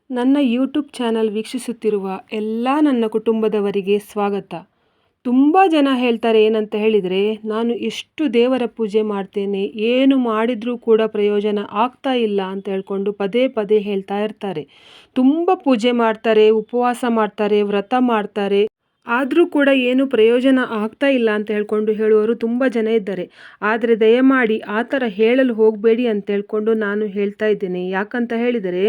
ನನ್ನ YouTube channel ವೀಕ್ಷಿಸುತ್ತಿರುವ ಎಲ್ಲ ನನ್ನ ಕುಟುಂಬದವರಿಗೆ ಸ್ವಾಗತ. ತುಂಬ ಜನ ಹೇಳ್ತಾರೆ ಏನಂತ ಹೇಳಿದರೆ, ನಾನು ಎಷ್ಟು ದೇವರ ಪೂಜೆ ಮಾಡ್ತೇನೆ, ಏನು ಮಾಡಿದರೂ ಕೂಡ ಪ್ರಯೋಜನ ಆಗ್ತಾ ಇಲ್ಲ ಅಂತ ಹೇಳ್ಕೊಂಡು ಪದೇ ಪದೇ ಹೇಳ್ತಾ ಇರ್ತಾರೆ. ತುಂಬ ಪೂಜೆ ಮಾಡ್ತಾರೆ, ಉಪವಾಸ ಮಾಡ್ತಾರೆ, ವ್ರತ ಮಾಡ್ತಾರೆ, ಆದರೂ ಕೂಡ ಏನು ಪ್ರಯೋಜನ ಆಗ್ತಾ ಇಲ್ಲ ಅಂತ ಹೇಳ್ಕೊಂಡು ಹೇಳುವವರು ತುಂಬ ಜನ ಇದ್ದಾರೆ. ಆದರೆ ದಯಮಾಡಿ ಆ ಥರ ಹೇಳಲು ಹೋಗಬೇಡಿ ಅಂತ ಹೇಳ್ಕೊಂಡು ನಾನು ಹೇಳ್ತಾ ಇದ್ದೇನೆ. ಯಾಕಂತ ಹೇಳಿದರೆ,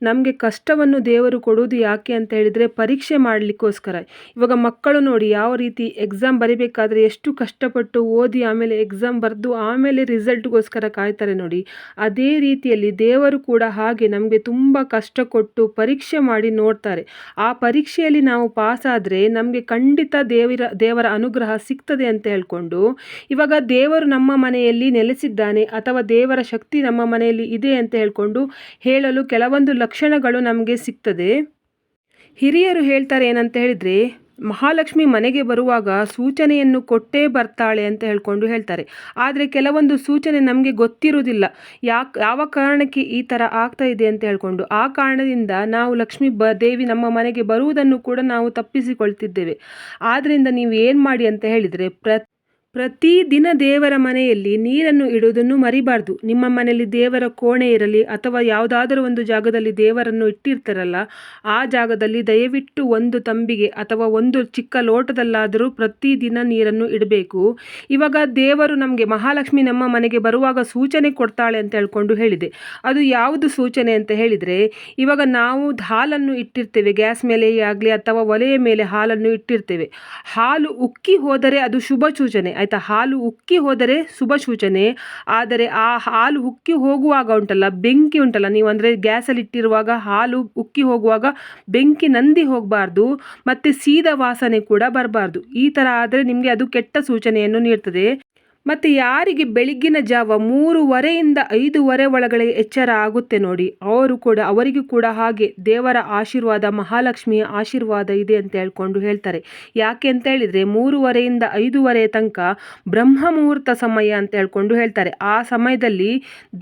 ನಮಗೆ ಕಷ್ಟವನ್ನು ದೇವರು ಕೊಡುವುದು ಯಾಕೆ ಅಂತ ಹೇಳಿದರೆ ಪರೀಕ್ಷೆ ಮಾಡಲಿಕ್ಕೋಸ್ಕರ. ಇವಾಗ ಮಕ್ಕಳು ನೋಡಿ, ಯಾವ ರೀತಿ ಎಕ್ಸಾಮ್ ಬರಿಬೇಕಾದ್ರೆ ಎಷ್ಟು ಕಷ್ಟಪಟ್ಟು ಓದಿ ಆಮೇಲೆ ಎಕ್ಸಾಮ್ ಬರೆದು ಆಮೇಲೆ ರಿಸಲ್ಟ್ಗೋಸ್ಕರ ಕಾಯ್ತಾರೆ ನೋಡಿ. ಅದೇ ರೀತಿಯಲ್ಲಿ ದೇವರು ಕೂಡ ಹಾಗೆ ನಮಗೆ ತುಂಬ ಕಷ್ಟ ಕೊಟ್ಟು ಪರೀಕ್ಷೆ ಮಾಡಿ ನೋಡ್ತಾರೆ. ಆ ಪರೀಕ್ಷೆಯಲ್ಲಿ ನಾವು ಪಾಸ್ ಆದರೆ ನಮಗೆ ಖಂಡಿತ ದೇವರ ಅನುಗ್ರಹ ಸಿಗ್ತದೆ ಅಂತ ಹೇಳ್ಕೊಂಡು, ಇವಾಗ ದೇವರು ನಮ್ಮ ಮನೆಯಲ್ಲಿ ನೆಲೆಸಿದ್ದಾನೆ ಅಥವಾ ದೇವರ ಶಕ್ತಿ ನಮ್ಮ ಮನೆಯಲ್ಲಿ ಇದೆ ಅಂತ ಹೇಳ್ಕೊಂಡು ಹೇಳಲು ಕೆಲವೊಂದು ಲಕ್ಷಣಗಳು ನಮಗೆ ಸಿಗ್ತದೆ. ಹಿರಿಯರು ಹೇಳ್ತಾರೆ ಏನಂತ ಹೇಳಿದರೆ, ಮಹಾಲಕ್ಷ್ಮಿ ಮನೆಗೆ ಬರುವಾಗ ಸೂಚನೆಯನ್ನು ಕೊಟ್ಟೇ ಬರ್ತಾಳೆ ಅಂತ ಹೇಳ್ಕೊಂಡು ಹೇಳ್ತಾರೆ. ಆದರೆ ಕೆಲವೊಂದು ಸೂಚನೆ ನಮಗೆ ಗೊತ್ತಿರುವುದಿಲ್ಲ, ಯಾವ ಕಾರಣಕ್ಕೆ ಈ ಥರ ಆಗ್ತಾ ಇದೆ ಅಂತ ಹೇಳ್ಕೊಂಡು. ಆ ಕಾರಣದಿಂದ ನಾವು ಲಕ್ಷ್ಮಿ ದೇವಿ ನಮ್ಮ ಮನೆಗೆ ಬರುವುದನ್ನು ಕೂಡ ನಾವು ತಪ್ಪಿಸಿಕೊಳ್ತಿದ್ದೇವೆ. ಆದ್ದರಿಂದ ನೀವು ಏನು ಮಾಡಿ ಅಂತ ಹೇಳಿದರೆ, ಪ್ರತಿದಿನ ದೇವರ ಮನೆಯಲ್ಲಿ ನೀರನ್ನು ಇಡುವುದನ್ನು ಮರಿಬಾರ್ದು. ನಿಮ್ಮ ಮನೆಯಲ್ಲಿ ದೇವರ ಕೋಣೆ ಇರಲಿ ಅಥವಾ ಯಾವುದಾದರೂ ಒಂದು ಜಾಗದಲ್ಲಿ ದೇವರನ್ನು ಇಟ್ಟಿರ್ತಾರಲ್ಲ, ಆ ಜಾಗದಲ್ಲಿ ದಯವಿಟ್ಟು ಒಂದು ತಂಬಿಗೆ ಅಥವಾ ಒಂದು ಚಿಕ್ಕ ಲೋಟದಲ್ಲಾದರೂ ಪ್ರತಿದಿನ ನೀರನ್ನು ಇಡಬೇಕು. ಇವಾಗ ದೇವರು ನಮಗೆ, ಮಹಾಲಕ್ಷ್ಮಿ ನಮ್ಮ ಮನೆಗೆ ಬರುವಾಗ ಸೂಚನೆ ಕೊಡ್ತಾಳೆ ಅಂತ ಹೇಳ್ಕೊಂಡು ಹೇಳಿದೆ. ಅದು ಯಾವುದು ಸೂಚನೆ ಅಂತ ಹೇಳಿದರೆ, ಇವಾಗ ನಾವು ಹಾಲನ್ನು ಇಟ್ಟಿರ್ತೇವೆ ಗ್ಯಾಸ್ ಮೇಲೆ ಆಗಲಿ ಅಥವಾ ಒಲೆಯ ಮೇಲೆ ಹಾಲನ್ನು ಇಟ್ಟಿರ್ತೇವೆ. ಹಾಲು ಉಕ್ಕಿ ಹೋದರೆ ಅದು ಶುಭ ಸೂಚನೆ ಆಯಿತಾ. ಹಾಲು ಉಕ್ಕಿ ಹೋದರೆ ಶುಭ ಸೂಚನೆ. ಆದರೆ ಆ ಹಾಲು ಉಕ್ಕಿ ಹೋಗುವಾಗ ಉಂಟಲ್ಲ, ಬೆಂಕಿ ಉಂಟಲ್ಲ, ನೀವು ಅಂದರೆ ಗ್ಯಾಸಲ್ಲಿ ಇಟ್ಟಿರುವಾಗ ಹಾಲು ಉಕ್ಕಿ ಹೋಗುವಾಗ ಬೆಂಕಿ ನಂದಿ ಹೋಗಬಾರ್ದು, ಮತ್ತು ಸೀದ ವಾಸನೆ ಕೂಡ ಬರಬಾರ್ದು. ಈ ಥರ ಆದರೆ ನಿಮಗೆ ಅದು ಕೆಟ್ಟ ಸೂಚನೆಯನ್ನು ನೀಡ್ತದೆ. ಮತ್ತು ಯಾರಿಗೆ ಬೆಳಗ್ಗಿನ ಜಾವ 3:30 5:30 ಒಳಗಡೆ ಎಚ್ಚರ ಆಗುತ್ತೆ ನೋಡಿ, ಅವರಿಗೂ ಕೂಡ ಹಾಗೆ ದೇವರ ಆಶೀರ್ವಾದ, ಮಹಾಲಕ್ಷ್ಮಿಯ ಆಶೀರ್ವಾದ ಇದೆ ಅಂತ ಹೇಳ್ಕೊಂಡು ಹೇಳ್ತಾರೆ. ಯಾಕೆ ಅಂತ ಹೇಳಿದರೆ, 3:30 5:30 ತನಕ ಬ್ರಹ್ಮ ಮುಹೂರ್ತ ಸಮಯ ಅಂತ ಹೇಳ್ಕೊಂಡು ಹೇಳ್ತಾರೆ. ಆ ಸಮಯದಲ್ಲಿ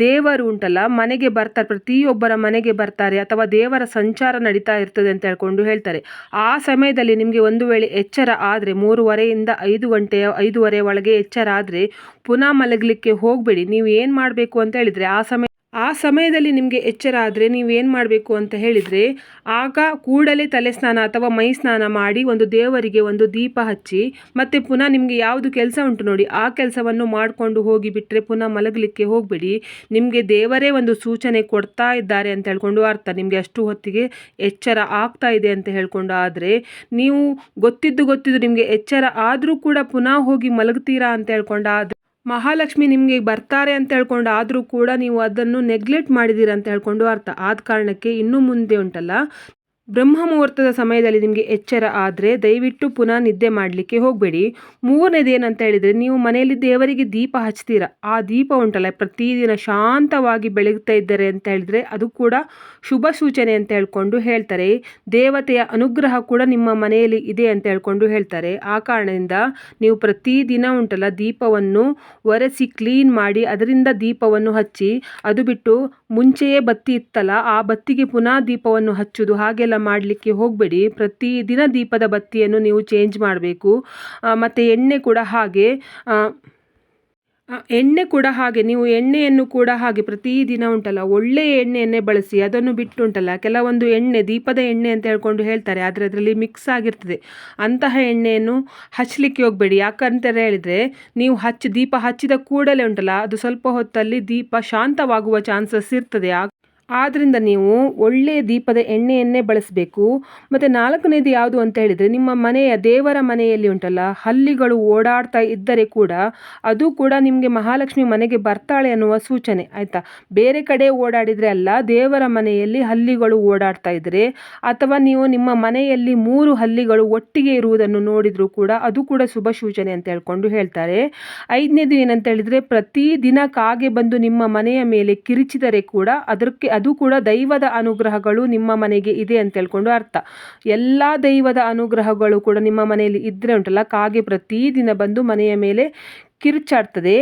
ದೇವರು ಉಂಟಲ್ಲ ಮನೆಗೆ ಬರ್ತಾರೆ, ಪ್ರತಿಯೊಬ್ಬರ ಮನೆಗೆ ಬರ್ತಾರೆ ಅಥವಾ ದೇವರ ಸಂಚಾರ ನಡೀತಾ ಇರ್ತದೆ ಅಂತ ಹೇಳ್ಕೊಂಡು ಹೇಳ್ತಾರೆ. ಆ ಸಮಯದಲ್ಲಿ ನಿಮಗೆ ಒಂದು ವೇಳೆ ಎಚ್ಚರ ಆದರೆ 3:30 5:30 ಒಳಗೆ ಎಚ್ಚರ ಆದರೆ ಪುನಃ ಮಲಗಲಿಕ್ಕೆ ಹೋಗಬೇಡಿ. ನೀವು ಏನು ಮಾಡಬೇಕು ಅಂತ ಹೇಳಿದರೆ, ಆ ಸಮಯದಲ್ಲಿ ನಿಮಗೆ ಎಚ್ಚರ ಆದರೆ ನೀವೇನು ಮಾಡಬೇಕು ಅಂತ ಹೇಳಿದರೆ, ಆಗ ಕೂಡಲೇ ತಲೆ ಸ್ನಾನ ಅಥವಾ ಮೈ ಸ್ನಾನ ಮಾಡಿ ಒಂದು ದೇವರಿಗೆ ಒಂದು ದೀಪ ಹಚ್ಚಿ, ಮತ್ತು ಪುನಃ ನಿಮಗೆ ಯಾವುದು ಕೆಲಸ ಉಂಟು ನೋಡಿ ಆ ಕೆಲಸವನ್ನು ಮಾಡಿಕೊಂಡು ಹೋಗಿಬಿಟ್ರೆ ಪುನಃ ಮಲಗಲಿಕ್ಕೆ ಹೋಗಬೇಡಿ. ನಿಮಗೆ ದೇವರೇ ಒಂದು ಸೂಚನೆ ಕೊಡ್ತಾ ಇದ್ದಾರೆ ಅಂತ ಹೇಳ್ಕೊಂಡು ಅರ್ಥ. ನಿಮಗೆ ಅಷ್ಟು ಹೊತ್ತಿಗೆ ಎಚ್ಚರ ಆಗ್ತಾ ಇದೆ ಅಂತ ಹೇಳ್ಕೊಂಡು. ಆದರೆ ನೀವು ಗೊತ್ತಿದ್ದು ನಿಮಗೆ ಎಚ್ಚರ ಆದರೂ ಕೂಡ ಪುನಃ ಹೋಗಿ ಮಲಗ್ತೀರಾ ಅಂತ ಹೇಳ್ಕೊಂಡು, ಮಹಾಲಕ್ಷ್ಮಿ ನಿಮಗೆ ಬರ್ತಾರೆ ಅಂತ ಹೇಳ್ಕೊಂಡು ಆದರೂ ಕೂಡ ನೀವು ಅದನ್ನು ನೆಗ್ಲೆಕ್ಟ್ ಮಾಡಿದ್ದೀರ ಅಂತ ಹೇಳ್ಕೊಂಡು ಅರ್ಥ. ಆದ ಕಾರಣಕ್ಕೆ ಇನ್ನು ಮುಂದೆ ಉಂಟಲ್ಲ, ಬ್ರಹ್ಮ ಮುಹೂರ್ತದ ಸಮಯದಲ್ಲಿ ನಿಮಗೆ ಎಚ್ಚರ ಆದರೆ ದಯವಿಟ್ಟು ಪುನಃ ನಿದ್ದೆ ಮಾಡಲಿಕ್ಕೆ ಹೋಗಬೇಡಿ. ಮೂರನೇದು ಏನಂತ ಹೇಳಿದರೆ, ನೀವು ಮನೆಯಲ್ಲಿ ದೇವರಿಗೆ ದೀಪ ಹಚ್ತೀರಾ, ಆ ದೀಪ ಉಂಟಲ್ಲ ಪ್ರತಿದಿನ ಶಾಂತವಾಗಿ ಬೆಳಗ್ತಾ ಇದ್ದಾರೆ ಅಂತ ಹೇಳಿದರೆ ಅದು ಕೂಡ ಶುಭ ಸೂಚನೆ ಅಂತ ಹೇಳ್ಕೊಂಡು ಹೇಳ್ತಾರೆ. ದೇವತೆಯ ಅನುಗ್ರಹ ಕೂಡ ನಿಮ್ಮ ಮನೆಯಲ್ಲಿ ಇದೆ ಅಂತ ಹೇಳ್ಕೊಂಡು ಹೇಳ್ತಾರೆ. ಆ ಕಾರಣದಿಂದ ನೀವು ಪ್ರತಿದಿನ ಉಂಟಲ್ಲ ದೀಪವನ್ನು ಒರೆಸಿ ಕ್ಲೀನ್ ಮಾಡಿ ಅದರಿಂದ ದೀಪವನ್ನು ಹಚ್ಚಿ, ಅದು ಬಿಟ್ಟು ಮುಂಚೆಯೇ ಬತ್ತಿ ಇತ್ತಲ್ಲ ಆ ಬತ್ತಿಗೆ ಪುನಃ ದೀಪವನ್ನು ಹಚ್ಚುವುದು ಹಾಗೆಲ್ಲ ಮಾಡಲಿಕ್ಕೆ ಹೋಗಬೇಡಿ. ಪ್ರತಿದಿನ ದೀಪದ ಬತ್ತಿಯನ್ನು ನೀವು ಚೇಂಜ್ ಮಾಡಬೇಕು. ಮತ್ತು ಎಣ್ಣೆ ಕೂಡ ಹಾಗೆ ನೀವು ಎಣ್ಣೆಯನ್ನು ಕೂಡ ಹಾಗೆ ಪ್ರತಿದಿನ ಉಂಟಲ್ಲ ಒಳ್ಳೆಯ ಎಣ್ಣೆಯನ್ನೇ ಬಳಸಿ. ಅದನ್ನು ಬಿಟ್ಟು ಉಂಟಲ್ಲ ಕೆಲವೊಂದು ಎಣ್ಣೆ, ದೀಪದ ಎಣ್ಣೆ ಅಂತ ಹೇಳ್ಕೊಂಡು ಹೇಳ್ತಾರೆ, ಆದರೆ ಅದರಲ್ಲಿ ಮಿಕ್ಸ್ ಆಗಿರ್ತದೆ, ಅಂತಹ ಎಣ್ಣೆಯನ್ನು ಹಚ್ಚಲಿಕ್ಕೆ ಹೋಗಬೇಡಿ. ಯಾಕಂತ ಹೇಳಿದರೆ, ನೀವು ದೀಪ ಹಚ್ಚಿದ ಕೂಡಲೇ ಉಂಟಲ್ಲ ಅದು ಸ್ವಲ್ಪ ಹೊತ್ತಲ್ಲಿ ದೀಪ ಶಾಂತವಾಗುವ ಚಾನ್ಸಸ್ ಇರ್ತದೆ. ಆದ್ದರಿಂದ ನೀವು ಒಳ್ಳೆಯ ದೀಪದ ಎಣ್ಣೆಯನ್ನೇ ಬಳಸಬೇಕು. ಮತ್ತು ನಾಲ್ಕನೇದು ಯಾವುದು ಅಂತ ಹೇಳಿದರೆ, ನಿಮ್ಮ ದೇವರ ಮನೆಯಲ್ಲಿ ಉಂಟಲ್ಲ ಹಲ್ಲಿಗಳು ಓಡಾಡ್ತಾ ಇದ್ದರೆ ಕೂಡ ಅದು ಕೂಡ ನಿಮಗೆ ಮಹಾಲಕ್ಷ್ಮಿ ಮನೆಗೆ ಬರ್ತಾಳೆ ಅನ್ನುವ ಸೂಚನೆ ಆಯಿತಾ. ಬೇರೆ ಕಡೆ ಓಡಾಡಿದರೆ ಅಲ್ಲ, ದೇವರ ಮನೆಯಲ್ಲಿ ಹಲ್ಲಿಗಳು ಓಡಾಡ್ತಾ ಇದ್ದರೆ ಅಥವಾ ನೀವು ನಿಮ್ಮ ಮನೆಯಲ್ಲಿ 3 ಹಲ್ಲಿಗಳು ಒಟ್ಟಿಗೆ ಇರುವುದನ್ನು ನೋಡಿದರೂ ಕೂಡ ಅದು ಕೂಡ ಶುಭ ಸೂಚನೆ ಅಂತ ಹೇಳ್ಕೊಂಡು ಹೇಳ್ತಾರೆ. 5ನೇದು ಏನಂತ ಹೇಳಿದರೆ, ಪ್ರತಿದಿನ ಕಾಗೆ ಬಂದು ನಿಮ್ಮ ಮನೆಯ ಮೇಲೆ ಕಿರಿಚಿದರೆ ಕೂಡ ಅದು ಕೂಡ ದೈವದ ಅನುಗ್ರಹಗಳು ನಿಮ್ಮ ಮನೆಗೆ ಇದೆ ಅಂತ ಹೇಳ್ಕೊಂಡು ಅರ್ಥ. ಎಲ್ಲ ದೈವದ ಅನುಗ್ರಹಗಳು ಕೂಡ ನಿಮ್ಮ ಮನೆಯಲ್ಲಿ ಇದ್ದರೆ ಉಂಟಲ್ಲ, ಕಾಗೆ ಪ್ರತಿದಿನ ಬಂದು ಮನೆಯ ಮೇಲೆ ಕಿರುಚಾಡ್ತದೆ.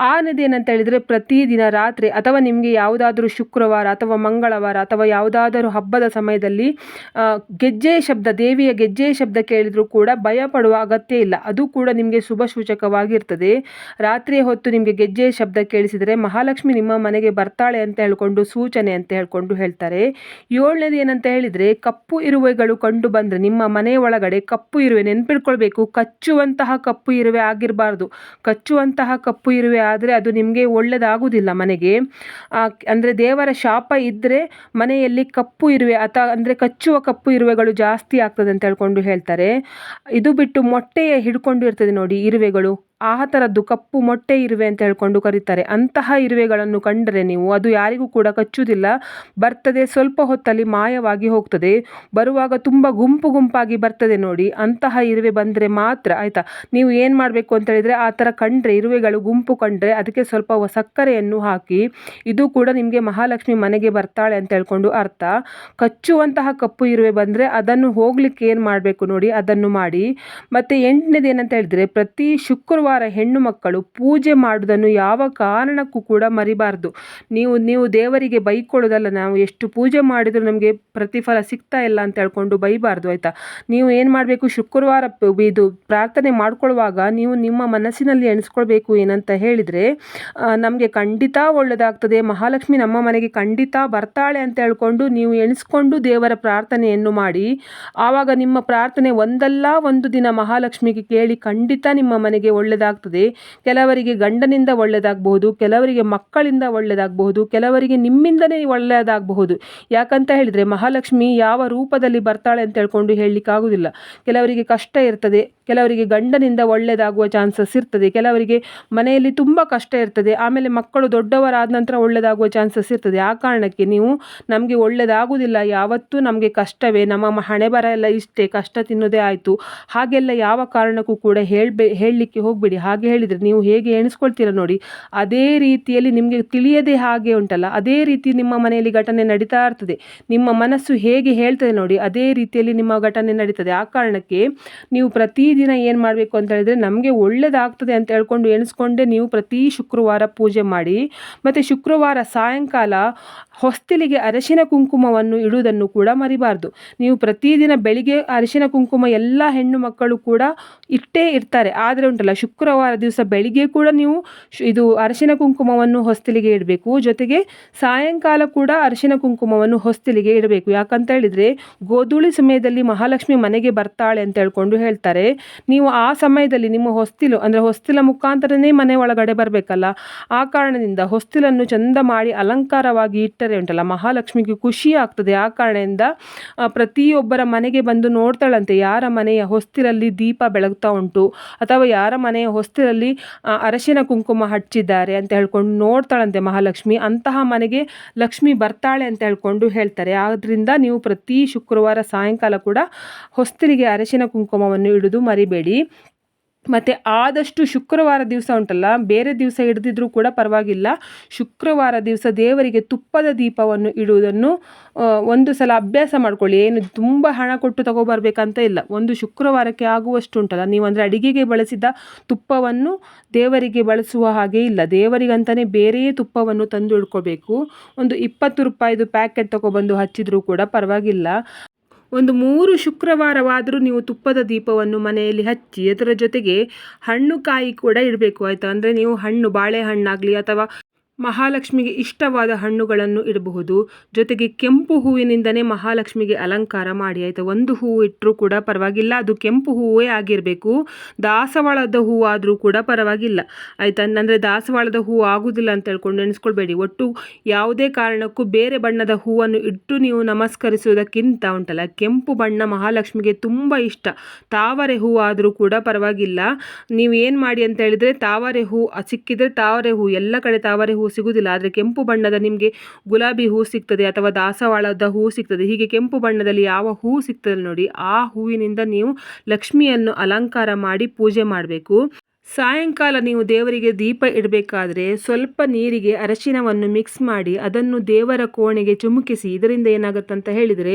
ಆ ನದಿ ಏನಂತ ಹೇಳಿದರೆ ಪ್ರತಿದಿನ ರಾತ್ರಿ ಅಥವಾ ನಿಮಗೆ ಯಾವುದಾದ್ರೂ ಶುಕ್ರವಾರ ಅಥವಾ ಮಂಗಳವಾರ ಅಥವಾ ಯಾವುದಾದರೂ ಹಬ್ಬದ ಸಮಯದಲ್ಲಿ ಗೆಜ್ಜೆಯ ಶಬ್ದ, ದೇವಿಯ ಗೆಜ್ಜೆಯ ಶಬ್ದ ಕೇಳಿದರೂ ಕೂಡ ಭಯ ಪಡುವ ಅಗತ್ಯ ಇಲ್ಲ. ಅದು ಕೂಡ ನಿಮಗೆ ಶುಭ ಸೂಚಕವಾಗಿರ್ತದೆ. ರಾತ್ರಿಯ ಹೊತ್ತು ನಿಮಗೆ ಗೆಜ್ಜೆಯ ಶಬ್ದ ಕೇಳಿಸಿದರೆ ಮಹಾಲಕ್ಷ್ಮಿ ನಿಮ್ಮ ಮನೆಗೆ ಬರ್ತಾಳೆ ಅಂತ ಹೇಳ್ಕೊಂಡು ಸೂಚನೆ ಅಂತ ಹೇಳ್ಕೊಂಡು ಹೇಳ್ತಾರೆ. 7ನೇದು ಏನಂತ ಹೇಳಿದರೆ ಕಪ್ಪು ಇರುವೆಗಳು ಕಂಡು ಬಂದರೆ ನಿಮ್ಮ ಮನೆಯ ಒಳಗಡೆ ಕಪ್ಪು ಇರುವೆ, ನೆನ್ಪಿಟ್ಕೊಳ್ಬೇಕು, ಕಚ್ಚುವಂತಹ ಕಪ್ಪು ಇರುವೆ ಆಗಿರಬಾರ್ದು. ಕಚ್ಚುವಂತಹ ಕಪ್ಪು ಇರುವೆ ಆದರೆ ಅದು ನಿಮಗೆ ಒಳ್ಳೆಯದಾಗುವುದಿಲ್ಲ ಮನೆಗೆ. ಅಂದರೆ ದೇವರ ಶಾಪ ಇದ್ದರೆ ಮನೆಯಲ್ಲಿ ಕಪ್ಪು ಇರುವೆ ಅಂದರೆ ಕಚ್ಚುವ ಕಪ್ಪು ಇರುವೆಗಳು ಜಾಸ್ತಿ ಆಗ್ತದೆ ಅಂತ ಹೇಳ್ಕೊಂಡು ಹೇಳ್ತಾರೆ. ಇದು ಬಿಟ್ಟು ಮೊಟ್ಟೆ ಹಿಡ್ಕೊಂಡು ಇರ್ತದೆ ನೋಡಿ ಇರುವೆಗಳು, ಆ ಥರದ್ದು ಕಪ್ಪು ಮೊಟ್ಟೆ ಇರುವೆ ಅಂತ ಹೇಳ್ಕೊಂಡು ಕರೀತಾರೆ. ಅಂತಹ ಇರುವೆಗಳನ್ನು ಕಂಡರೆ ನೀವು, ಅದು ಯಾರಿಗೂ ಕೂಡ ಕಚ್ಚುವುದಿಲ್ಲ, ಬರ್ತದೆ, ಸ್ವಲ್ಪ ಹೊತ್ತಲ್ಲಿ ಮಾಯವಾಗಿ ಹೋಗ್ತದೆ. ಬರುವಾಗ ತುಂಬ ಗುಂಪು ಗುಂಪಾಗಿ ಬರ್ತದೆ ನೋಡಿ. ಅಂತಹ ಇರುವೆ ಬಂದರೆ ಮಾತ್ರ ಆಯಿತಾ, ನೀವು ಏನು ಮಾಡಬೇಕು ಅಂತ ಹೇಳಿದರೆ ಆ ಥರ ಕಂಡ್ರೆ, ಇರುವೆಗಳು ಗುಂಪು ಕಂಡ್ರೆ ಅದಕ್ಕೆ ಸ್ವಲ್ಪ ಸಕ್ಕರೆಯನ್ನು ಹಾಕಿ, ಇದು ಕೂಡ ನಿಮಗೆ ಮಹಾಲಕ್ಷ್ಮಿ ಮನೆಗೆ ಬರ್ತಾಳೆ ಅಂತ ಹೇಳ್ಕೊಂಡು ಅರ್ಥ. ಕಚ್ಚುವಂತಹ ಕಪ್ಪು ಇರುವೆ ಬಂದರೆ ಅದನ್ನು ಹೋಗ್ಲಿಕ್ಕೆ ಏನು ಮಾಡಬೇಕು ನೋಡಿ, ಅದನ್ನು ಮಾಡಿ. ಮತ್ತು 8ನೇದು ಏನಂತ ಹೇಳಿದರೆ ಪ್ರತಿ ಶುಕ್ರವಾರ ಹೆಣ್ಣು ಮಕ್ಕಳು ಪೂಜೆ ಮಾಡುವುದನ್ನು ಯಾವ ಕಾರಣಕ್ಕೂ ಕೂಡ ಮರಿಬಾರ್ದು. ನೀವು ದೇವರಿಗೆ ಬೈಕೊಳ್ಳೋದಲ್ಲ, ನಾವು ಎಷ್ಟು ಪೂಜೆ ಮಾಡಿದರೂ ನಮಗೆ ಪ್ರತಿಫಲ ಸಿಗ್ತಾ ಇಲ್ಲ ಅಂತ ಹೇಳ್ಕೊಂಡು ಬೈಬಾರ್ದು ಆಯಿತಾ. ನೀವು ಏನು ಮಾಡಬೇಕು, ಶುಕ್ರವಾರ ಇದು ಪ್ರಾರ್ಥನೆ ಮಾಡ್ಕೊಳ್ಳುವಾಗ ನೀವು ನಿಮ್ಮ ಮನಸ್ಸಿನಲ್ಲಿ ಎಣಿಸ್ಕೊಳ್ಬೇಕು ಏನಂತ ಹೇಳಿದರೆ, ನಮಗೆ ಖಂಡಿತ ಒಳ್ಳೆಯದಾಗ್ತದೆ, ಮಹಾಲಕ್ಷ್ಮಿ ನಮ್ಮ ಮನೆಗೆ ಖಂಡಿತ ಬರ್ತಾಳೆ ಅಂತ ಹೇಳ್ಕೊಂಡು ನೀವು ಎಣಿಸ್ಕೊಂಡು ದೇವರ ಪ್ರಾರ್ಥನೆಯನ್ನು ಮಾಡಿ. ಆವಾಗ ನಿಮ್ಮ ಪ್ರಾರ್ಥನೆ ಒಂದಲ್ಲ ಒಂದು ದಿನ ಮಹಾಲಕ್ಷ್ಮಿಗೆ ಕೇಳಿ ಖಂಡಿತ ನಿಮ್ಮ ಮನೆಗೆ ಒಳ್ಳೆಯದಾಗ್ತದೆ. ಕೆಲವರಿಗೆ ಗಂಡನಿಂದ ಒಳ್ಳೆಯದಾಗಬಹುದು, ಕೆಲವರಿಗೆ ಮಕ್ಕಳಿಂದ ಒಳ್ಳೆಯದಾಗಬಹುದು, ಕೆಲವರಿಗೆ ನಿಮ್ಮಿಂದನೇ ಒಳ್ಳೆಯದಾಗಬಹುದು. ಯಾಕಂತ ಹೇಳಿದರೆ ಮಹಾಲಕ್ಷ್ಮಿ ಯಾವ ರೂಪದಲ್ಲಿ ಬರ್ತಾಳೆ ಅಂತ ಹೇಳ್ಕೊಂಡು ಹೇಳಲಿಕ್ಕಾಗೋದಿಲ್ಲ. ಕೆಲವರಿಗೆ ಕಷ್ಟ ಇರ್ತದೆ, ಕೆಲವರಿಗೆ ಗಂಡನಿಂದ ಒಳ್ಳೆಯದಾಗುವ ಚಾನ್ಸಸ್ ಇರ್ತದೆ, ಕೆಲವರಿಗೆ ಮನೆಯಲ್ಲಿ ತುಂಬ ಕಷ್ಟ ಇರ್ತದೆ, ಆಮೇಲೆ ಮಕ್ಕಳು ದೊಡ್ಡವರಾದ ನಂತರ ಒಳ್ಳೆಯದಾಗುವ ಚಾನ್ಸಸ್ ಇರ್ತದೆ. ಆ ಕಾರಣಕ್ಕೆ ನೀವು ನಮಗೆ ಒಳ್ಳೆಯದಾಗುವುದಿಲ್ಲ, ಯಾವತ್ತೂ ನಮಗೆ ಕಷ್ಟವೇ, ನಮ್ಮ ಹಣೆ ಬರ ಎಲ್ಲ ಇಷ್ಟೇ, ಕಷ್ಟ ತಿನ್ನೋದೇ ಆಯಿತು, ಹಾಗೆಲ್ಲ ಯಾವ ಕಾರಣಕ್ಕೂ ಕೂಡ ಹೇಳಲಿಕ್ಕೆ ಹೋಗಬೇಡಿ. ಹಾಗೆ ಹೇಳಿದರೆ ನೀವು ಹೇಗೆ ಎಣಿಸ್ಕೊಳ್ತೀರ ನೋಡಿ, ಅದೇ ರೀತಿಯಲ್ಲಿ ನಿಮಗೆ ತಿಳಿಯದೆ ಹಾಗೆ ಉಂಟಲ್ಲ, ಅದೇ ರೀತಿ ನಿಮ್ಮ ಮನೆಯಲ್ಲಿ ಘಟನೆ ನಡೀತಾ ಇರ್ತದೆ. ನಿಮ್ಮ ಮನಸ್ಸು ಹೇಗೆ ಹೇಳ್ತದೆ ನೋಡಿ, ಅದೇ ರೀತಿಯಲ್ಲಿ ನಿಮ್ಮ ಘಟನೆ ನಡೀತದೆ. ಆ ಕಾರಣಕ್ಕೆ ನೀವು ಪ್ರತಿದಿನ ಏನು ಮಾಡಬೇಕು ಅಂತ ಹೇಳಿದರೆ, ನಮಗೆ ಒಳ್ಳೆಯದಾಗ್ತದೆ ಅಂತ ಹೇಳ್ಕೊಂಡು ಎಣಿಸ್ಕೊಂಡೆ ನೀವು ಪ್ರತಿ ಶುಕ್ರವಾರ ಪೂಜೆ ಮಾಡಿ. ಮತ್ತು ಶುಕ್ರವಾರ ಸಾಯಂಕಾಲ ಹೊಸ್ತಿಲಿಗೆ ಅರಿಶಿನ ಕುಂಕುಮವನ್ನು ಇಡುವುದನ್ನು ಕೂಡ ಮರಿಬಾರ್ದು. ನೀವು ಪ್ರತಿದಿನ ಬೆಳಿಗ್ಗೆ ಅರಿಶಿನ ಕುಂಕುಮ ಎಲ್ಲ ಹೆಣ್ಣು ಮಕ್ಕಳು ಕೂಡ ಇಟ್ಟೇ ಇರ್ತಾರೆ. ಆದರೆ ಉಂಟಲ್ಲ, ಶುಕ್ರವಾರ ದಿವಸ ಬೆಳಿಗ್ಗೆ ಕೂಡ ನೀವು ಇದು ಅರಿಶಿನ ಕುಂಕುಮವನ್ನು ಹೊಸ್ತಿಲಿಗೆ ಇಡಬೇಕು. ಜೊತೆಗೆ ಸಾಯಂಕಾಲ ಕೂಡ ಅರಿಶಿನ ಕುಂಕುಮವನ್ನು ಹೊಸ್ತಿಲಿಗೆ ಇಡಬೇಕು. ಯಾಕಂತ ಹೇಳಿದರೆ ಗೋಧೂಳಿ ಸಮಯದಲ್ಲಿ ಮಹಾಲಕ್ಷ್ಮಿ ಮನೆಗೆ ಬರ್ತಾಳೆ ಅಂತ ಹೇಳ್ಕೊಂಡು ಹೇಳ್ತಾರೆ. ನೀವು ಆ ಸಮಯದಲ್ಲಿ ನಿಮ್ಮ ಹೊಸ್ತಿಲು ಅಂದರೆ ಹೊಸ್ತಿಲ ಮುಖಾಂತರನೇ ಮನೆ ಒಳಗಡೆ ಬರಬೇಕಲ್ಲ, ಆ ಕಾರಣದಿಂದ ಹೊಸ್ತಿಲನ್ನು ಚಂದ ಮಾಡಿ ಅಲಂಕಾರವಾಗಿ ಇಟ್ಟರೆ ಉಂಟಲ್ಲ, ಮಹಾಲಕ್ಷ್ಮಿಗೆ ಖುಷಿ ಆಗ್ತದೆ. ಆ ಕಾರಣದಿಂದ ಪ್ರತಿಯೊಬ್ಬರ ಮನೆಗೆ ಬಂದು ನೋಡ್ತಾಳಂತೆ, ಯಾರ ಮನೆಯ ಹೊಸ್ತಿಲಲ್ಲಿ ದೀಪ ಬೆಳಗ್ತಾ ಉಂಟು ಅಥವಾ ಯಾರ ಮನೆಯ ಹೊಸ್ತಿಲಲ್ಲಿ ಅರಶಿನ ಕುಂಕುಮ ಹಚ್ಚಿದ್ದಾರೆ ಅಂತ ಹೇಳ್ಕೊಂಡು ನೋಡ್ತಾಳಂತೆ ಮಹಾಲಕ್ಷ್ಮಿ. ಅಂತಹ ಮನೆಗೆ ಲಕ್ಷ್ಮಿ ಬರ್ತಾಳೆ ಅಂತ ಹೇಳ್ಕೊಂಡು ಹೇಳ್ತಾರೆ. ಆದ್ದರಿಂದ ನೀವು ಪ್ರತಿ ಶುಕ್ರವಾರ ಸಾಯಂಕಾಲ ಕೂಡ ಹೊಸ್ತಿಲಿಗೆ ಅರಶಿನ ಕುಂಕುಮವನ್ನು ಇಡುವುದು ಮರಿಬೇಡಿ. ಮತ್ತು ಆದಷ್ಟು ಶುಕ್ರವಾರ ದಿವಸ ಉಂಟಲ್ಲ, ಬೇರೆ ದಿವಸ ಹಿಡಿದಿದ್ರೂ ಕೂಡ ಪರವಾಗಿಲ್ಲ, ಶುಕ್ರವಾರ ದಿವಸ ದೇವರಿಗೆ ತುಪ್ಪದ ದೀಪವನ್ನು ಇಡುವುದನ್ನು ಒಂದು ಸಲ ಅಭ್ಯಾಸ ಮಾಡ್ಕೊಳ್ಳಿ. ಏನು ತುಂಬ ಹಣ ಕೊಟ್ಟು ತಗೋಬರ್ಬೇಕಂತ ಇಲ್ಲ, ಒಂದು ಶುಕ್ರವಾರಕ್ಕೆ ಆಗುವಷ್ಟು ಉಂಟಲ್ಲ, ನೀವು ಅಂದರೆ ಅಡಿಗೆಗೆ ಬಳಸಿದ ತುಪ್ಪವನ್ನು ದೇವರಿಗೆ ಬಳಸುವ ಹಾಗೆ ಇಲ್ಲ, ದೇವರಿಗಂತಲೇ ಬೇರೆಯೇ ತುಪ್ಪವನ್ನು ತಂದು ಇಡ್ಕೋಬೇಕು. ಒಂದು 20 ರೂಪಾಯಿದು ಪ್ಯಾಕೆಟ್ ತಗೊಬಂದು ಹಚ್ಚಿದ್ರೂ ಕೂಡ ಪರವಾಗಿಲ್ಲ. ಒಂದು 3 ಶುಕ್ರವಾರವಾದರೂ ನೀವು ತುಪ್ಪದ ದೀಪವನ್ನು ಮನೆಯಲ್ಲಿ ಹಚ್ಚಿ, ಅದರ ಜೊತೆಗೆ ಹಣ್ಣು ಕಾಯಿ ಕೂಡ ಇಡಬೇಕು ಆಯಿತಾ. ಅಂದರೆ ನೀವು ಹಣ್ಣು, ಬಾಳೆಹಣ್ಣಾಗಲಿ ಅಥವಾ ಮಹಾಲಕ್ಷ್ಮಿಗೆ ಇಷ್ಟವಾದ ಹಣ್ಣುಗಳನ್ನು ಇಡಬಹುದು. ಜೊತೆಗೆ ಕೆಂಪು ಹೂವಿನಿಂದನೇ ಮಹಾಲಕ್ಷ್ಮಿಗೆ ಅಲಂಕಾರ ಮಾಡಿ ಆಯಿತಾ. ಒಂದು ಹೂವು ಇಟ್ಟರೂ ಕೂಡ ಪರವಾಗಿಲ್ಲ, ಅದು ಕೆಂಪು ಹೂವೇ ಆಗಿರಬೇಕು. ದಾಸವಾಳದ ಹೂವು ಆದರೂ ಕೂಡ ಪರವಾಗಿಲ್ಲ ಆಯಿತಾ. ಅಂದರೆ ದಾಸವಾಳದ ಹೂವು ಆಗೋದಿಲ್ಲ ಅಂತ ಹೇಳ್ಕೊಂಡು ನೆನೆಸ್ಕೊಳ್ಬೇಡಿ. ಒಟ್ಟು ಯಾವುದೇ ಕಾರಣಕ್ಕೂ ಬೇರೆ ಬಣ್ಣದ ಹೂವನ್ನು ಇಟ್ಟು ನೀವು ನಮಸ್ಕರಿಸುವುದಕ್ಕಿಂತ ಉಂಟಲ್ಲ, ಕೆಂಪು ಬಣ್ಣ ಮಹಾಲಕ್ಷ್ಮಿಗೆ ತುಂಬ ಇಷ್ಟ. ತಾವರೆ ಹೂವು ಆದರೂ ಕೂಡ ಪರವಾಗಿಲ್ಲ. ನೀವು ಏನು ಮಾಡಿ ಅಂತ ಹೇಳಿದರೆ, ತಾವರೆ ಹೂ ಸಿಕ್ಕಿದರೆ ತಾವರೆ ಹೂ, ಎಲ್ಲ ಕಡೆ ತಾವರೆ ಹೂ ಸಿಗುವುದಿಲ್ಲ, ಆದರೆ ಕೆಂಪು ಬಣ್ಣದ ನಿಮಗೆ ಗುಲಾಬಿ ಹೂ ಸಿಗ್ತದೆ ಅಥವಾ ದಾಸವಾಳದ ಹೂ ಸಿಗ್ತದೆ. ಹೀಗೆ ಕೆಂಪು ಬಣ್ಣದಲ್ಲಿ ಯಾವ ಹೂ ಸಿಗ್ತದೆ ನೋಡಿ, ಆ ಹೂವಿನಿಂದ ನೀವು ಲಕ್ಷ್ಮಿಯನ್ನು ಅಲಂಕಾರ ಮಾಡಿ ಪೂಜೆ ಮಾಡಬೇಕು. ಸಾಯಂಕಾಲ ನೀವು ದೇವರಿಗೆ ದೀಪ ಇಡಬೇಕಾದ್ರೆ ಸ್ವಲ್ಪ ನೀರಿಗೆ ಅರಶಿನವನ್ನು ಮಿಕ್ಸ್ ಮಾಡಿ ಅದನ್ನು ದೇವರ ಕೋಣೆಗೆ ಚಿಮುಕಿಸಿ. ಇದರಿಂದ ಏನಾಗುತ್ತಂತ ಹೇಳಿದರೆ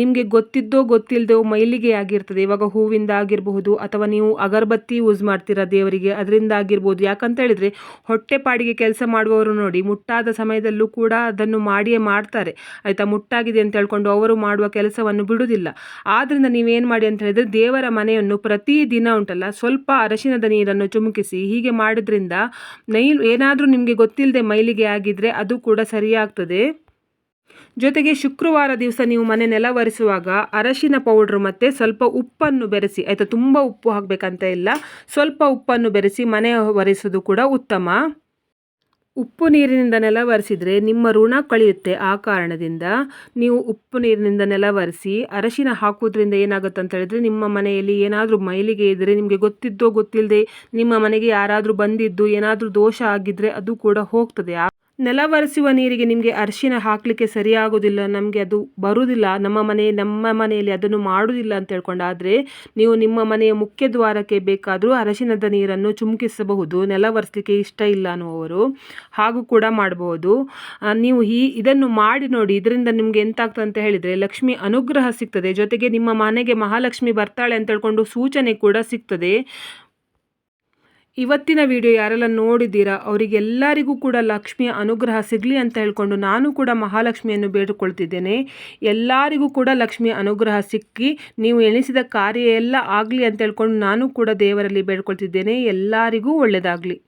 ನಿಮಗೆ ಗೊತ್ತಿದ್ದೋ ಗೊತ್ತಿಲ್ಲದೋ ಮೈಲಿಗೆ ಆಗಿರ್ತದೆ. ಇವಾಗ ಹೂವಿಂದ ಆಗಿರಬಹುದು ಅಥವಾ ನೀವು ಅಗರಬತ್ತಿ ಯೂಸ್ ಮಾಡ್ತೀರಾ ದೇವರಿಗೆ, ಅದರಿಂದ ಆಗಿರ್ಬೋದು. ಯಾಕಂತ ಹೇಳಿದರೆ ಹೊಟ್ಟೆಪಾಡಿಗೆ ಕೆಲಸ ಮಾಡುವವರು ನೋಡಿ ಮುಟ್ಟಾದ ಸಮಯದಲ್ಲೂ ಕೂಡ ಅದನ್ನು ಮಾಡಿಯೇ ಮಾಡ್ತಾರೆ ಆಯಿತಾ. ಮುಟ್ಟಾಗಿದೆ ಅಂತ ಹೇಳ್ಕೊಂಡು ಅವರು ಮಾಡುವ ಕೆಲಸವನ್ನು ಬಿಡುವುದಿಲ್ಲ. ಆದ್ದರಿಂದ ನೀವೇನು ಮಾಡಿ ಅಂತ ಹೇಳಿದರೆ ದೇವರ ಮನೆಯನ್ನು ಪ್ರತಿದಿನ ಉಂಟಲ್ಲ ಸ್ವಲ್ಪ ಅರಶಿನದ ನೀರನ್ನು ಚುಮುಕಿಸಿ. ಹೀಗೆ ಮಾಡೋದ್ರಿಂದ ಏನಾದರೂ ನಿಮಗೆ ಗೊತ್ತಿಲ್ಲದೆ ಮೈಲಿಗೆ ಆಗಿದ್ರೆ ಅದು ಕೂಡ ಸರಿಯಾಗ್ತದೆ. ಜೊತೆಗೆ ಶುಕ್ರವಾರ ದಿವಸ ನೀವು ಮನೆ ನೆಲ ಒರೆಸುವಾಗ ಅರಶಿನ ಪೌಡ್ರ್ ಮತ್ತು ಸ್ವಲ್ಪ ಉಪ್ಪನ್ನು ಬೆರೆಸಿ ಆಯಿತಾ. ತುಂಬ ಉಪ್ಪು ಹಾಕಬೇಕಂತ ಇಲ್ಲ, ಸ್ವಲ್ಪ ಉಪ್ಪನ್ನು ಬೆರೆಸಿ ಮನೆ ಒರೆಸೋದು ಕೂಡ ಉತ್ತಮ. ಉಪ್ಪು ನೀರಿನಿಂದ ನೆಲ ಒರೆಸಿದರೆ ನಿಮ್ಮ ಋಣ ಕಳೆಯುತ್ತೆ. ಆ ಕಾರಣದಿಂದ ನೀವು ಉಪ್ಪು ನೀರಿನಿಂದ ನೆಲ ಒರೆಸಿ. ಅರಶಿನ ಹಾಕೋದ್ರಿಂದ ಏನಾಗುತ್ತೆ ಅಂತ ಹೇಳಿದ್ರೆ ನಿಮ್ಮ ಮನೆಯಲ್ಲಿ ಏನಾದರೂ ಮೈಲಿಗೆ ಇದ್ದರೆ ನಿಮಗೆ ಗೊತ್ತಿದ್ದೋ ಗೊತ್ತಿಲ್ಲದೆ ನಿಮ್ಮ ಮನೆಗೆ ಯಾರಾದರೂ ಬಂದಿದ್ದು ಏನಾದರೂ ದೋಷ ಆಗಿದ್ದರೆ ಅದು ಕೂಡ ಹೋಗ್ತದೆ. ನೆಲ ಒರೆಸುವ ನೀರಿಗೆ ನಿಮಗೆ ಅರಿಶಿನ ಹಾಕಲಿಕ್ಕೆ ಸರಿಯಾಗೋದಿಲ್ಲ, ನಮಗೆ ಅದು ಬರುವುದಿಲ್ಲ, ನಮ್ಮ ಮನೆಯಲ್ಲಿ ಅದನ್ನು ಮಾಡುವುದಿಲ್ಲ ಅಂತ ಹೇಳ್ಕೊಂಡಾದರೆ ನೀವು ನಿಮ್ಮ ಮನೆಯ ಮುಖ್ಯ ದ್ವಾರಕ್ಕೆ ಬೇಕಾದರೂ ಅರಶಿನದ ನೀರನ್ನು ಚುಮುಕಿಸಬಹುದು. ನೆಲ ಒರೆಸಲಿಕ್ಕೆ ಇಷ್ಟ ಇಲ್ಲ ಅನ್ನುವವರು ಹಾಗೂ ಕೂಡ ಮಾಡಬಹುದು. ನೀವು ಇದನ್ನು ಮಾಡಿ ನೋಡಿ. ಇದರಿಂದ ನಿಮಗೆ ಎಂತಾಗ್ತದೆ ಅಂತ ಹೇಳಿದರೆ ಲಕ್ಷ್ಮಿ ಅನುಗ್ರಹ ಸಿಗ್ತದೆ. ಜೊತೆಗೆ ನಿಮ್ಮ ಮನೆಗೆ ಮಹಾಲಕ್ಷ್ಮಿ ಬರ್ತಾಳೆ ಅಂತ ಹೇಳ್ಕೊಂಡು ಸೂಚನೆ ಕೂಡ ಸಿಗ್ತದೆ. ಇವತ್ತಿನ ವಿಡಿಯೋ ಯಾರೆಲ್ಲ ನೋಡಿದ್ದೀರಾ ಅವರಿಗೆಲ್ಲರಿಗೂ ಕೂಡ ಲಕ್ಷ್ಮಿಯ ಅನುಗ್ರಹ ಸಿಗಲಿ ಅಂತ ಹೇಳ್ಕೊಂಡು ನಾನು ಕೂಡ ಮಹಾಲಕ್ಷ್ಮಿಯನ್ನು ಬೇಡಿಕೊಳ್ತಿದ್ದೇನೆ. ಎಲ್ಲರಿಗೂ ಕೂಡ ಲಕ್ಷ್ಮಿಯ ಅನುಗ್ರಹ ಸಿಕ್ಕಿ ನೀವು ಎಣಿಸಿದ ಕಾರ್ಯ ಎಲ್ಲ ಆಗಲಿ ಅಂತ ಹೇಳ್ಕೊಂಡು ನಾನು ಕೂಡ ದೇವರಲ್ಲಿ ಬೇಡ್ಕೊಳ್ತಿದ್ದೇನೆ. ಎಲ್ಲರಿಗೂ ಒಳ್ಳೆಯದಾಗಲಿ.